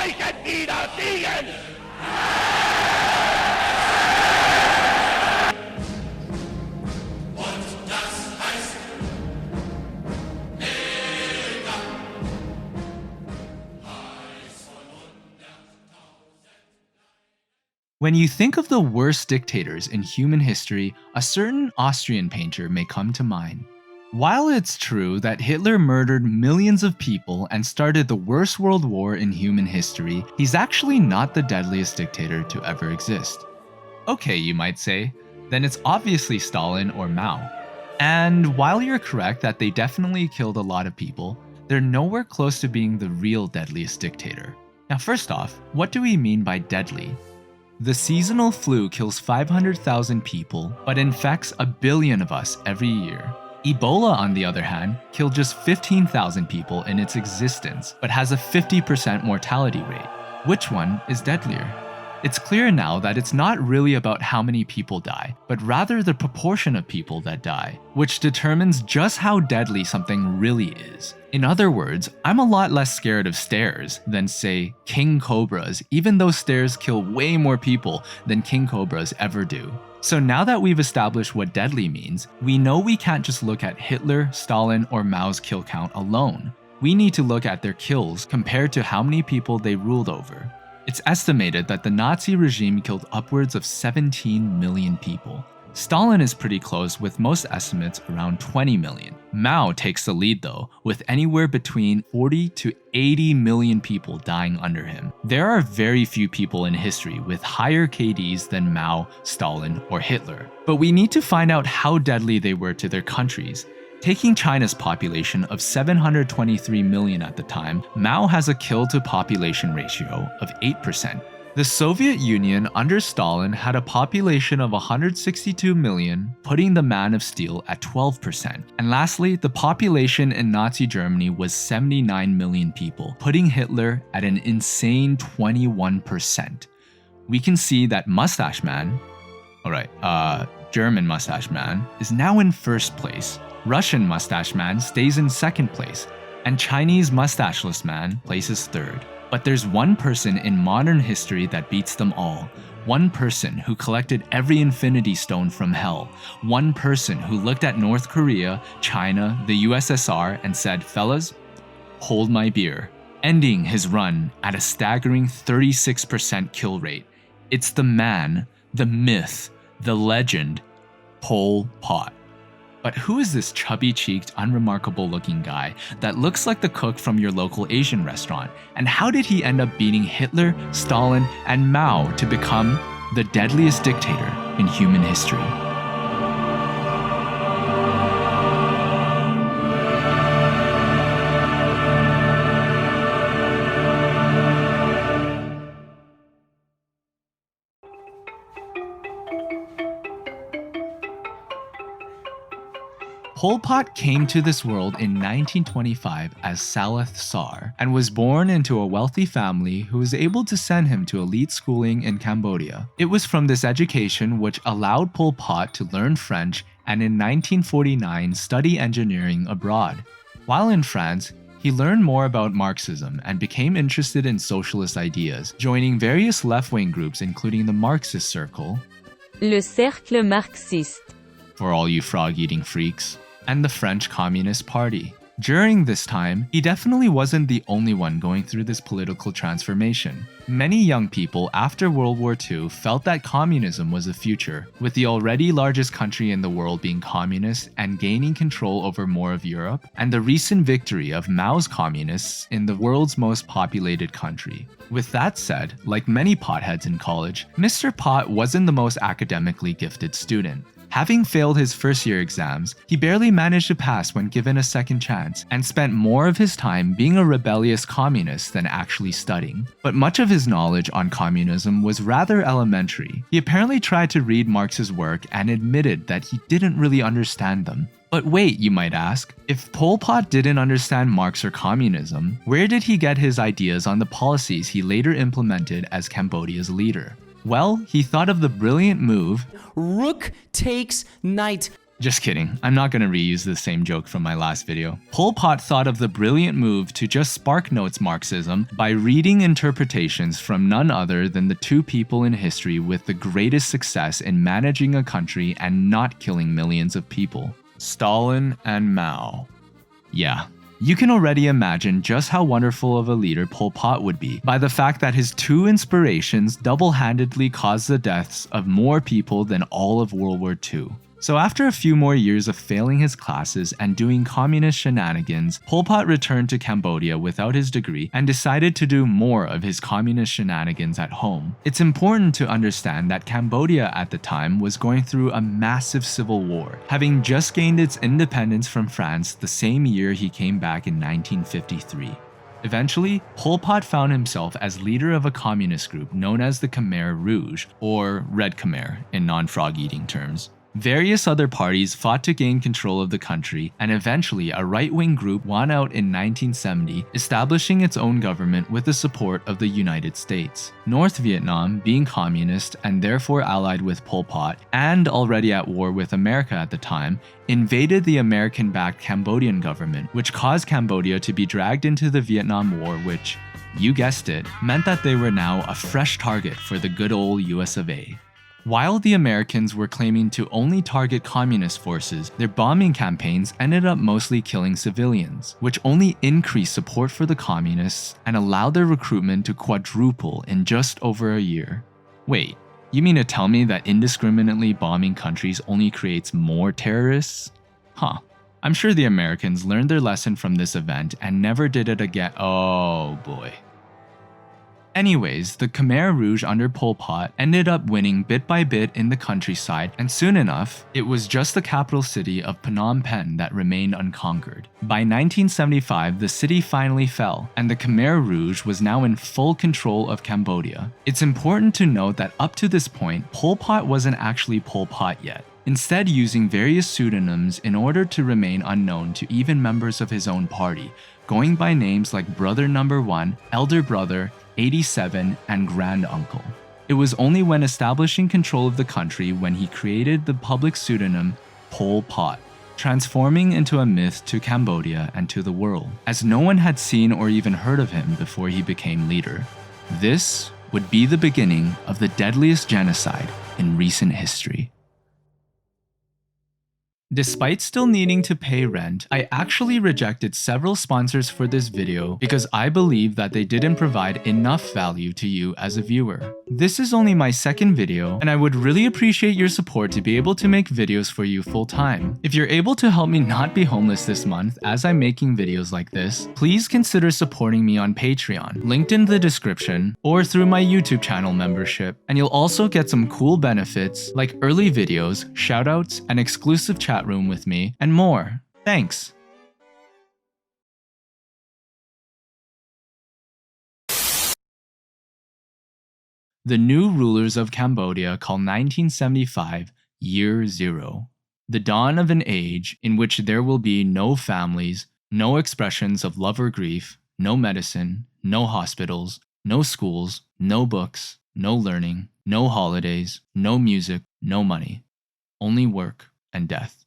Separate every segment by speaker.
Speaker 1: Zeichen niederziehen!
Speaker 2: When you think of the worst dictators in human history, a certain Austrian painter may come to mind. While it's true that Hitler murdered millions of people and started the worst world war in human history, he's actually not the deadliest dictator to ever exist. Okay, you might say, then it's obviously Stalin or Mao. And while you're correct that they definitely killed a lot of people, they're nowhere close to being the real deadliest dictator. Now first off, what do we mean by deadly? The seasonal flu kills 500,000 people, but infects a billion of us every year. Ebola, on the other hand, killed just 15,000 people in its existence, but has a 50% mortality rate. Which one is deadlier? It's clear now that it's not really about how many people die, but rather the proportion of people that die, which determines just how deadly something really is. In other words, I'm a lot less scared of stairs than, say, king cobras, even though stairs kill way more people than king cobras ever do. So now that we've established what deadly means, we know we can't just look at Hitler, Stalin, or Mao's kill count alone. We need to look at their kills compared to how many people they ruled over. It's estimated that the Nazi regime killed upwards of 17 million people. Stalin is pretty close, with most estimates around 20 million. Mao takes the lead though, with anywhere between 40 to 80 million people dying under him. There are very few people in history with higher KDs than Mao, Stalin, or Hitler. But we need to find out how deadly they were to their countries. Taking China's population of 723 million at the time, Mao has a kill-to-population ratio of 8%. The Soviet Union under Stalin had a population of 162 million, putting the Man of Steel at 12%. And lastly, the population in Nazi Germany was 79 million people, putting Hitler at an insane 21%. We can see that Mustache Man, German Mustache Man, is now in first place. Russian Mustache Man stays in second place, and Chinese Mustacheless Man places third. But there's one person in modern history that beats them all. One person who collected every Infinity Stone from hell. One person who looked at North Korea, China, the USSR and said, "Fellas, hold my beer," ending his run at a staggering 36% kill rate. It's the man, the myth, the legend, Pol Pot. But who is this chubby-cheeked, unremarkable-looking guy that looks like the cook from your local Asian restaurant? And how did he end up beating Hitler, Stalin, and Mao to become the deadliest dictator in human history? Pol Pot came to this world in 1925 as Saloth Sar and was born into a wealthy family who was able to send him to elite schooling in Cambodia. It was from this education which allowed Pol Pot to learn French and in 1949 study engineering abroad. While in France, he learned more about Marxism and became interested in socialist ideas, joining various left-wing groups including the Marxist Circle,
Speaker 3: Le Cercle Marxiste,
Speaker 2: for all you frog-eating freaks, and the French Communist Party. During this time, he definitely wasn't the only one going through this political transformation. Many young people after World War II felt that communism was the future, with the already largest country in the world being communist and gaining control over more of Europe, and the recent victory of Mao's communists in the world's most populated country. With that said, like many potheads in college, Mr. Pot wasn't the most academically gifted student. Having failed his first-year exams, he barely managed to pass when given a second chance, and spent more of his time being a rebellious communist than actually studying. But much of his knowledge on communism was rather elementary. He apparently tried to read Marx's work and admitted that he didn't really understand them. But wait, you might ask, if Pol Pot didn't understand Marx or communism, where did he get his ideas on the policies he later implemented as Cambodia's leader? Well, he thought of the brilliant move,
Speaker 4: Rook takes knight.
Speaker 2: Just kidding, I'm not gonna reuse the same joke from my last video. Pol Pot thought of the brilliant move to just spark notes Marxism by reading interpretations from none other than the two people in history with the greatest success in managing a country and not killing millions of people: Stalin and Mao. Yeah. You can already imagine just how wonderful of a leader Pol Pot would be by the fact that his two inspirations double-handedly caused the deaths of more people than all of World War II. So after a few more years of failing his classes and doing communist shenanigans, Pol Pot returned to Cambodia without his degree and decided to do more of his communist shenanigans at home. It's important to understand that Cambodia at the time was going through a massive civil war, having just gained its independence from France the same year he came back in 1953. Eventually, Pol Pot found himself as leader of a communist group known as the Khmer Rouge, or Red Khmer in non-frog-eating terms. Various other parties fought to gain control of the country, and eventually a right-wing group won out in 1970, establishing its own government with the support of the United States. North Vietnam, being communist and therefore allied with Pol Pot, and already at war with America at the time, invaded the American-backed Cambodian government, which caused Cambodia to be dragged into the Vietnam War, which, you guessed it, meant that they were now a fresh target for the good old US of A. While the Americans were claiming to only target communist forces, their bombing campaigns ended up mostly killing civilians, which only increased support for the communists and allowed their recruitment to quadruple in just over a year. Wait, you mean to tell me that indiscriminately bombing countries only creates more terrorists? Huh. I'm sure the Americans learned their lesson from this event and never did it again. Oh boy. Anyways, the Khmer Rouge under Pol Pot ended up winning bit by bit in the countryside, and soon enough, it was just the capital city of Phnom Penh that remained unconquered. By 1975, the city finally fell, and the Khmer Rouge was now in full control of Cambodia. It's important to note that up to this point, Pol Pot wasn't actually Pol Pot yet, instead using various pseudonyms in order to remain unknown to even members of his own party, going by names like Brother Number 1, Elder Brother, 87, and Grand Uncle. It was only when establishing control of the country when he created the public pseudonym Pol Pot, transforming into a myth to Cambodia and to the world, as no one had seen or even heard of him before he became leader. This would be the beginning of the deadliest genocide in recent history. Despite still needing to pay rent, I actually rejected several sponsors for this video because I believe that they didn't provide enough value to you as a viewer. This is only my second video, and I would really appreciate your support to be able to make videos for you full time. If you're able to help me not be homeless this month as I'm making videos like this, please consider supporting me on Patreon, linked in the description, or through my YouTube channel membership, and you'll also get some cool benefits like early videos, shoutouts, an exclusive chat room with me, and more. Thanks! The new rulers of Cambodia call 1975 Year Zero, the dawn of an age in which there will be no families, no expressions of love or grief, no medicine, no hospitals, no schools, no books, no learning, no holidays, no music, no money, only work and death.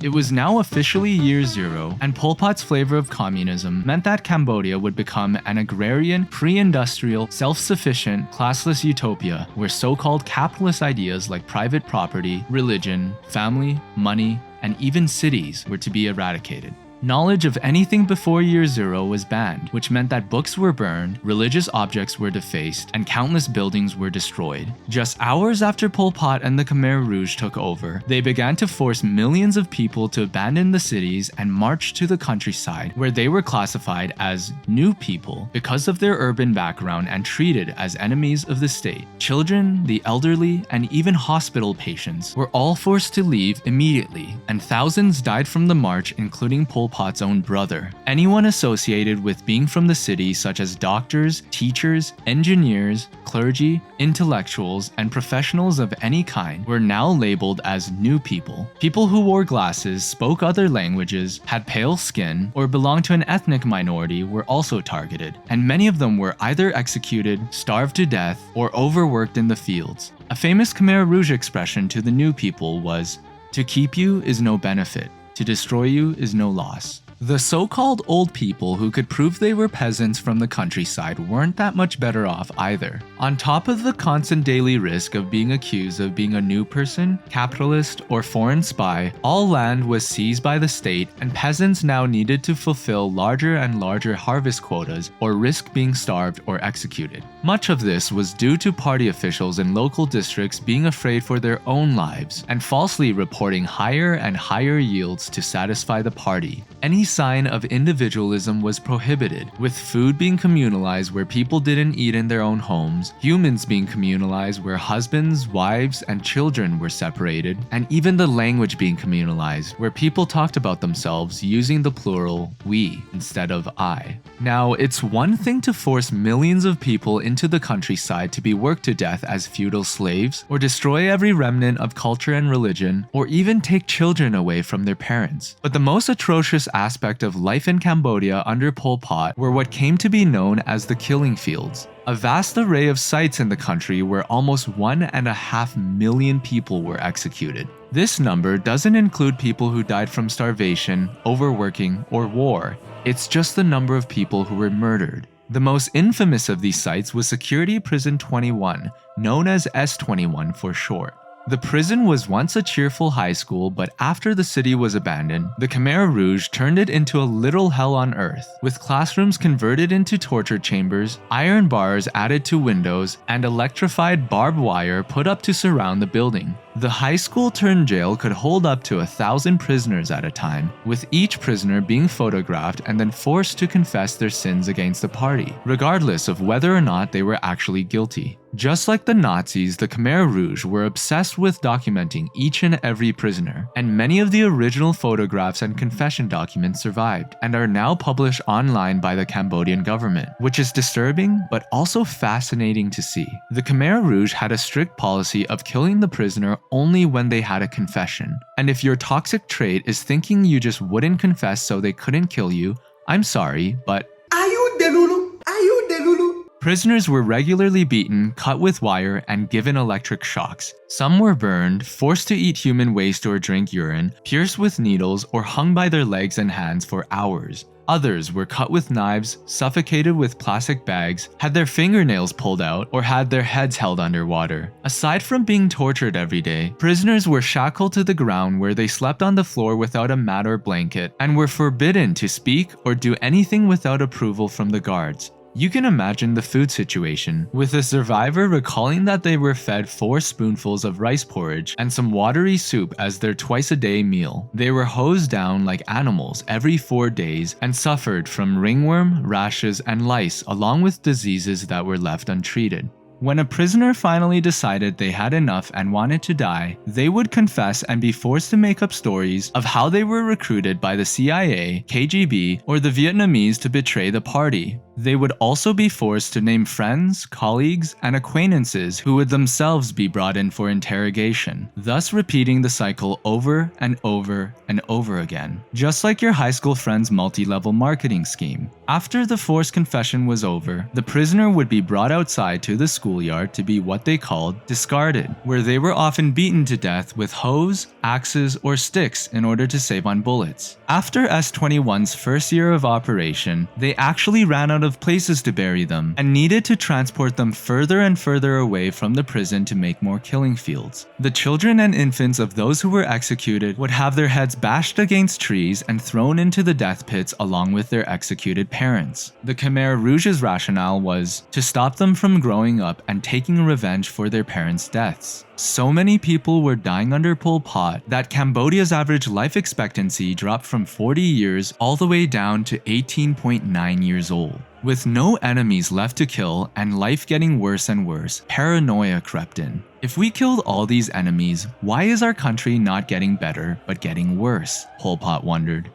Speaker 2: It was now officially Year Zero, and Pol Pot's flavor of communism meant that Cambodia would become an agrarian, pre-industrial, self-sufficient, classless utopia where so-called capitalist ideas like private property, religion, family, money, and even cities were to be eradicated. Knowledge of anything before Year Zero was banned, which meant that books were burned, religious objects were defaced, and countless buildings were destroyed. Just hours after Pol Pot and the Khmer Rouge took over, they began to force millions of people to abandon the cities and march to the countryside, where they were classified as new people because of their urban background and treated as enemies of the state. Children, the elderly, and even hospital patients were all forced to leave immediately, and thousands died from the march, including Pol Pot's own brother. Anyone associated with being from the city, such as doctors, teachers, engineers, clergy, intellectuals, and professionals of any kind, were now labeled as new people. People who wore glasses, spoke other languages, had pale skin, or belonged to an ethnic minority were also targeted, and many of them were either executed, starved to death, or overworked in the fields. A famous Khmer Rouge expression to the new people was, "To keep you is no benefit, to destroy you is no loss." The so-called old people who could prove they were peasants from the countryside weren't that much better off either. On top of the constant daily risk of being accused of being a new person, capitalist, or foreign spy, all land was seized by the state and peasants now needed to fulfill larger and larger harvest quotas or risk being starved or executed. Much of this was due to party officials in local districts being afraid for their own lives and falsely reporting higher and higher yields to satisfy the party. Any sign of individualism was prohibited, with food being communalized where people didn't eat in their own homes, humans being communalized where husbands, wives, and children were separated, and even the language being communalized where people talked about themselves using the plural we instead of I. Now, it's one thing to force millions of people into the countryside to be worked to death as feudal slaves, or destroy every remnant of culture and religion, or even take children away from their parents. But the most atrocious aspect of life in Cambodia under Pol Pot were what came to be known as the killing fields. A vast array of sites in the country where almost 1.5 million people were executed. This number doesn't include people who died from starvation, overworking, or war. It's just the number of people who were murdered. The most infamous of these sites was Security Prison 21, known as S21 for short. The prison was once a cheerful high school, but after the city was abandoned, the Khmer Rouge turned it into a literal hell on earth, with classrooms converted into torture chambers, iron bars added to windows, and electrified barbed wire put up to surround the building. The high school turned jail could hold up to 1,000 prisoners at a time, with each prisoner being photographed and then forced to confess their sins against the party, regardless of whether or not they were actually guilty. Just like the Nazis, the Khmer Rouge were obsessed with documenting each and every prisoner, and many of the original photographs and confession documents survived, and are now published online by the Cambodian government, which is disturbing but also fascinating to see. The Khmer Rouge had a strict policy of killing the prisoner only when they had a confession, and if your toxic trait is thinking you just wouldn't confess so they couldn't kill you, I'm sorry, but
Speaker 4: Are you Delulu? Are you Delulu?
Speaker 2: prisoners were regularly beaten, cut with wire, and given electric shocks. Some were burned, forced to eat human waste or drink urine, pierced with needles, or hung by their legs and hands for hours. Others were cut with knives, suffocated with plastic bags, had their fingernails pulled out, or had their heads held underwater. Aside from being tortured every day, prisoners were shackled to the ground where they slept on the floor without a mat or blanket, and were forbidden to speak or do anything without approval from the guards. You can imagine the food situation, with the survivor recalling that they were fed 4 spoonfuls of rice porridge and some watery soup as their twice-a-day meal. They were hosed down like animals every 4 days and suffered from ringworm, rashes, and lice, along with diseases that were left untreated. When a prisoner finally decided they had enough and wanted to die, they would confess and be forced to make up stories of how they were recruited by the CIA, KGB, or the Vietnamese to betray the party. They would also be forced to name friends, colleagues, and acquaintances who would themselves be brought in for interrogation, thus repeating the cycle over and over and over again, just like your high school friend's multi-level marketing scheme. After the forced confession was over, the prisoner would be brought outside to the schoolyard to be what they called discarded, where they were often beaten to death with hoes, axes, or sticks in order to save on bullets. After S21's first year of operation, they actually ran out of places to bury them and needed to transport them further and further away from the prison to make more killing fields. The children and infants of those who were executed would have their heads bashed against trees and thrown into the death pits along with their executed parents. The Khmer Rouge's rationale was to stop them from growing up and taking revenge for their parents' deaths. So many people were dying under Pol Pot that Cambodia's average life expectancy dropped from 40 years all the way down to 18.9 years old. With no enemies left to kill and life getting worse and worse, paranoia crept in. If we killed all these enemies, why is our country not getting better but getting worse? Pol Pot wondered.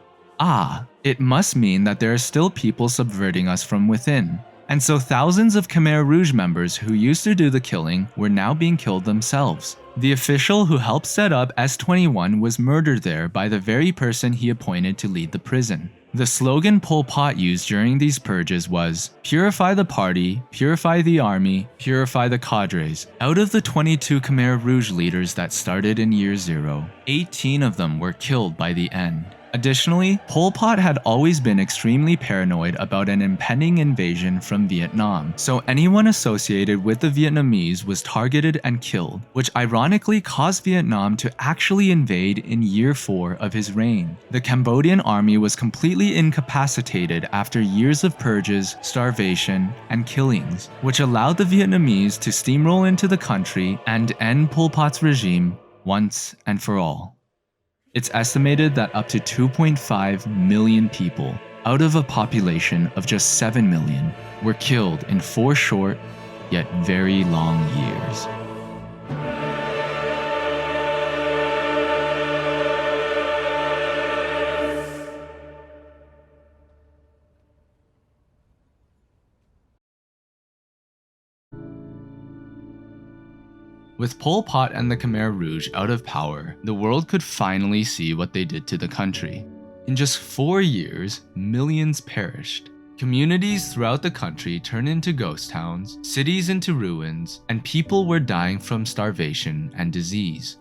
Speaker 2: It must mean that there are still people subverting us from within. And so thousands of Khmer Rouge members who used to do the killing were now being killed themselves. The official who helped set up S21 was murdered there by the very person he appointed to lead the prison. The slogan Pol Pot used during these purges was, "Purify the party, purify the army, purify the cadres." Out of the 22 Khmer Rouge leaders that started in year 0, 18 of them were killed by the end. Additionally, Pol Pot had always been extremely paranoid about an impending invasion from Vietnam, so anyone associated with the Vietnamese was targeted and killed, which ironically caused Vietnam to actually invade in year 4 of his reign. The Cambodian army was completely incapacitated after years of purges, starvation, and killings, which allowed the Vietnamese to steamroll into the country and end Pol Pot's regime once and for all. It's estimated that up to 2.5 million people, out of a population of just 7 million, were killed in 4 short, yet very long years. With Pol Pot and the Khmer Rouge out of power, the world could finally see what they did to the country. In just 4 years, millions perished. Communities throughout the country turned into ghost towns, cities into ruins, and people were dying from starvation and disease.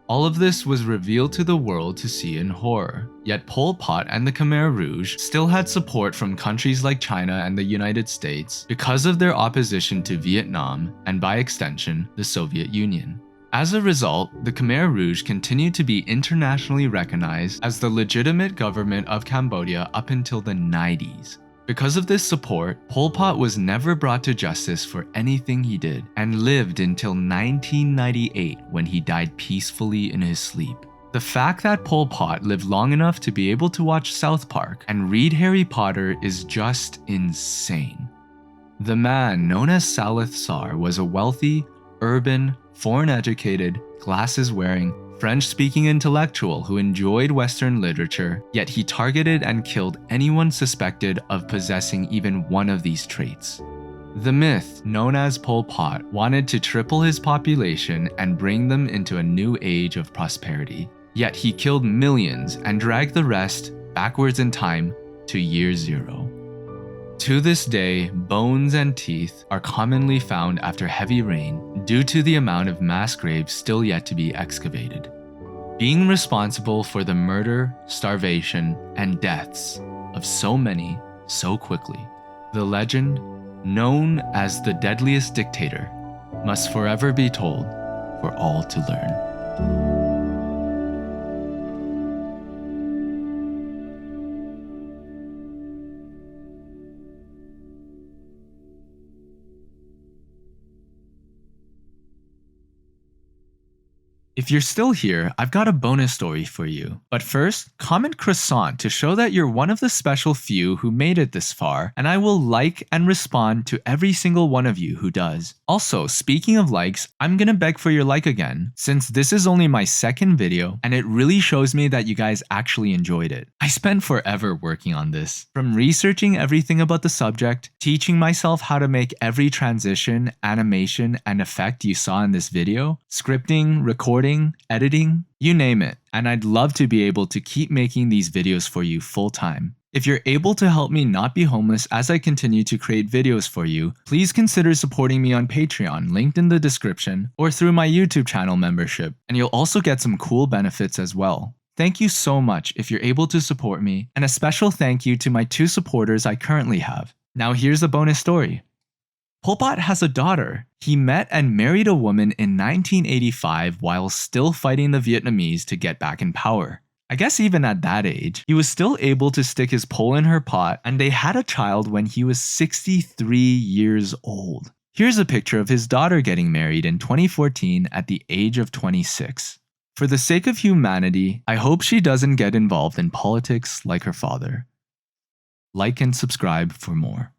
Speaker 2: All of this was revealed to the world to see in horror. Yet Pol Pot and the Khmer Rouge still had support from countries like China and the United States because of their opposition to Vietnam and, by extension, the Soviet Union. As a result, the Khmer Rouge continued to be internationally recognized as the legitimate government of Cambodia up until the 90s. Because of this support, Pol Pot was never brought to justice for anything he did and lived until 1998 when he died peacefully in his sleep. The fact that Pol Pot lived long enough to be able to watch South Park and read Harry Potter is just insane. The man known as Salith Sar was a wealthy, urban, foreign-educated, glasses-wearing, French-speaking intellectual who enjoyed Western literature, yet he targeted and killed anyone suspected of possessing even one of these traits. The myth, known as Pol Pot, wanted to triple his population and bring them into a new age of prosperity. Yet he killed millions and dragged the rest backwards in time to year 0. To this day, bones and teeth are commonly found after heavy rain due to the amount of mass graves still yet to be excavated, being responsible for the murder, starvation, and deaths of so many so quickly. The legend, known as the deadliest dictator, must forever be told for all to learn. If you're still here, I've got a bonus story for you. But first, comment croissant to show that you're one of the special few who made it this far, and I will like and respond to every single one of you who does. Also, speaking of likes, I'm gonna beg for your like again, since this is only my second video, and it really shows me that you guys actually enjoyed it. I spent forever working on this, from researching everything about the subject, teaching myself how to make every transition, animation, and effect you saw in this video, scripting, recording, editing, you name it, and I'd love to be able to keep making these videos for you full time. If you're able to help me not be homeless as I continue to create videos for you, please consider supporting me on Patreon, linked in the description, or through my YouTube channel membership, and you'll also get some cool benefits as well. Thank you so much if you're able to support me, and a special thank you to my 2 supporters I currently have. Now here's a bonus story. Pol Pot has a daughter. He met and married a woman in 1985 while still fighting the Vietnamese to get back in power. I guess even at that age, he was still able to stick his pole in her pot, and they had a child when he was 63 years old. Here's a picture of his daughter getting married in 2014 at the age of 26. For the sake of humanity, I hope she doesn't get involved in politics like her father. Like and subscribe for more.